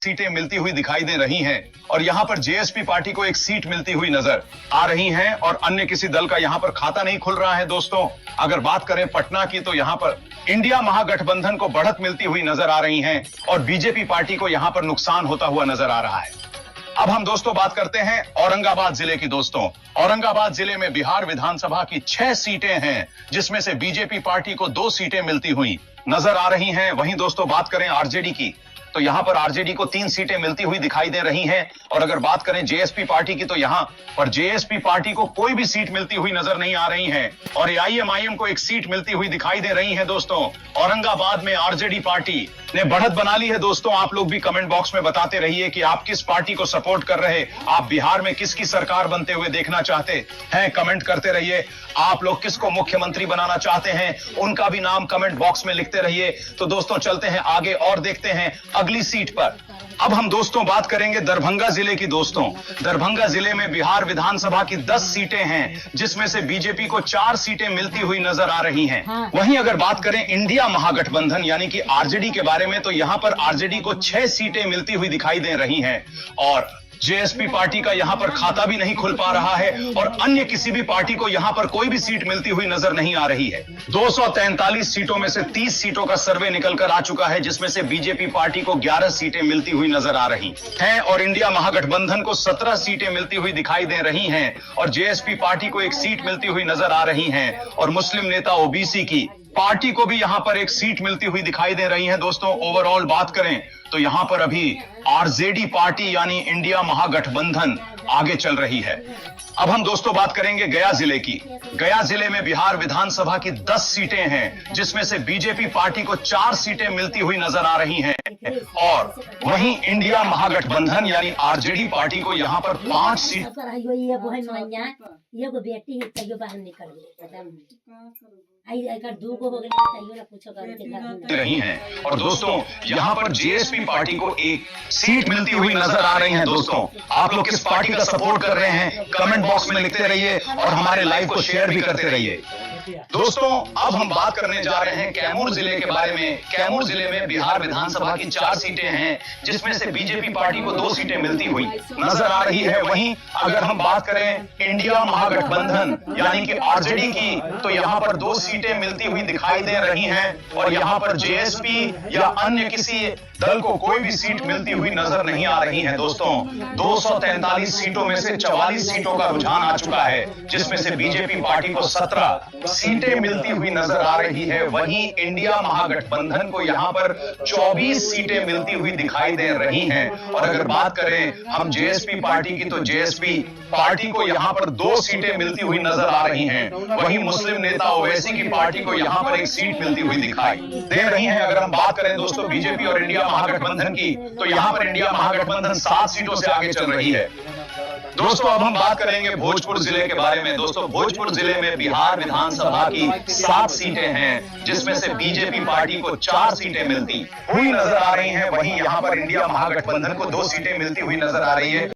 सीटें मिलती हुई दिखाई दे रही हैं और यहां पर जेएसपी पार्टी को एक सीट मिलती हुई नजर आ रही है और अन्य किसी दल का यहां पर खाता नहीं खुल रहा है। दोस्तों, अगर बात करें पटना की तो यहां पर इंडिया महागठबंधन को बढ़त मिलती हुई नजर आ रही है और बीजेपी पार्टी को यहां पर नुकसान होता हुआ नजर आ रहा है। अब हम दोस्तों बात करते हैं औरंगाबाद जिले की। दोस्तों, औरंगाबाद जिले में बिहार विधानसभा की 6 सीटें हैं, जिसमें से बीजेपी पार्टी को 2 सीटें मिलती हुई नजर आ रही हैं। वहीं दोस्तों बात करें आरजेडी की तो यहां पर आरजेडी को 3 सीटें मिलती हुई दिखाई दे रही हैं और अगर बात करें जेएसपी पार्टी की तो यहां पर जेएसपी पार्टी को कोई भी सीट मिलती हुई नजर नहीं आ रही है और एआईएमआईएम को एक सीट मिलती हुई दिखाई दे रही है। दोस्तों, औरंगाबाद में आरजेडी पार्टी ने बढ़त बना ली है। दोस्तों, आप लोग भी कमेंट बॉक्स में बताते रहिए कि आप किस पार्टी को सपोर्ट कर रहे, आप बिहार में किसकी सरकार बनते हुए देखना चाहते हैं, कमेंट करते रहिए। आप लोग किसको मुख्यमंत्री बनाना चाहते हैं, उनका भी नाम कमेंट बॉक्स में लिखते रहिए। तो दोस्तों चलते हैं आगे और देखते हैं अगली सीट पर। अब हम दोस्तों बात करेंगे दरभंगा जिले की। दोस्तों, दरभंगा जिले में बिहार विधानसभा की 10 सीटें हैं, जिसमें से बीजेपी को 4 सीटें मिलती हुई नजर आ रही हैं। वहीं अगर बात करें इंडिया महागठबंधन यानी कि आरजेडी के बारे में तो यहां पर आरजेडी को 6 सीटें मिलती हुई दिखाई दे रही हैं और जेएसपी पार्टी का यहां पर खाता भी नहीं खुल पा रहा है और अन्य किसी भी पार्टी को यहां पर कोई भी सीट मिलती हुई नजर नहीं आ रही है। 243 सीटों में से 30 सीटों का सर्वे निकलकर आ चुका है, जिसमें से बीजेपी पार्टी को 11 सीटें मिलती हुई नजर आ रही हैं और इंडिया महागठबंधन को 17 सीटें मिलती हुई दिखाई दे रही हैं और जेएसपी पार्टी को एक सीट मिलती हुई नजर आ रही है और मुस्लिम नेता ओबीसी की पार्टी को भी यहां पर एक सीट मिलती हुई दिखाई दे रही है। दोस्तों, ओवरऑल बात करें तो यहां पर अभी आरजेडी पार्टी यानी इंडिया महागठबंधन आगे चल रही है। अब हम दोस्तों बात करेंगे गया जिले की। गया जिले में बिहार विधानसभा की 10 सीटें हैं, जिसमें से बीजेपी पार्टी को 4 सीटें मिलती हुई नजर आ रही हैं और वहीं इंडिया महागठबंधन यानी आरजेडी पार्टी को यहां पर 5 सीट रही हैं और दोस्तों यहां पर जेएसपी पार्टी को एक सीट मिलती हुई नजर आ रही है। दोस्तों, आप लोग किस पार्टी का सपोर्ट कर रहे हैं कमेंट बॉक्स में लिखते रहिए और हमारे लाइव को शेयर भी करते रहिए। दोस्तों, अब हम बात करने जा रहे हैं कैमूर जिले के बारे में। कैमूर जिले में बिहार विधानसभा की 4 सीटें हैं, जिसमें से बीजेपी पार्टी को 2 सीटें मिलती हुई नजर आ रही है। वहीं अगर हम बात करें इंडिया महागठबंधन यानी कि आरजेडी की तो यहां पर 2 सीटें मिलती हुई दिखाई दे रही हैं और यहां पर जेएसपी या अन्य किसी दल को कोई भी सीट मिलती हुई नजर नहीं आ रही है। दोस्तों, 243 सीटों में से 44 सीटों का रुझान आ चुका है, जिसमें से बीजेपी पार्टी को 17 सीटें मिलती हुई नजर आ रही है। वहीं इंडिया महागठबंधन को यहां पर 24 सीटें मिलती हुई दिखाई दे रही हैं और अगर बात करें हम जेएसपी पार्टी की तो जेएसपी पार्टी को यहां पर 2 सीटें मिलती हुई नजर आ रही हैं। वहीं मुस्लिम नेता ओवैसी की पार्टी को यहां पर एक सीट मिलती हुई दिखाई दे रही है। अगर हम बात करें दोस्तों बीजेपी और इंडिया महागठबंधन की तो यहां पर इंडिया महागठबंधन 7 सीटों से आगे चल रही है। दोस्तों, अब हम बात करेंगे भोजपुर जिले के बारे में। दोस्तों, भोजपुर जिले में बिहार विधानसभा की 7 सीटें हैं, जिसमें से बीजेपी पार्टी को 4 सीटें मिलती हुई नजर आ रही हैं। वहीं यहां पर इंडिया महागठबंधन को 2 सीटें मिलती हुई नजर आ रही है।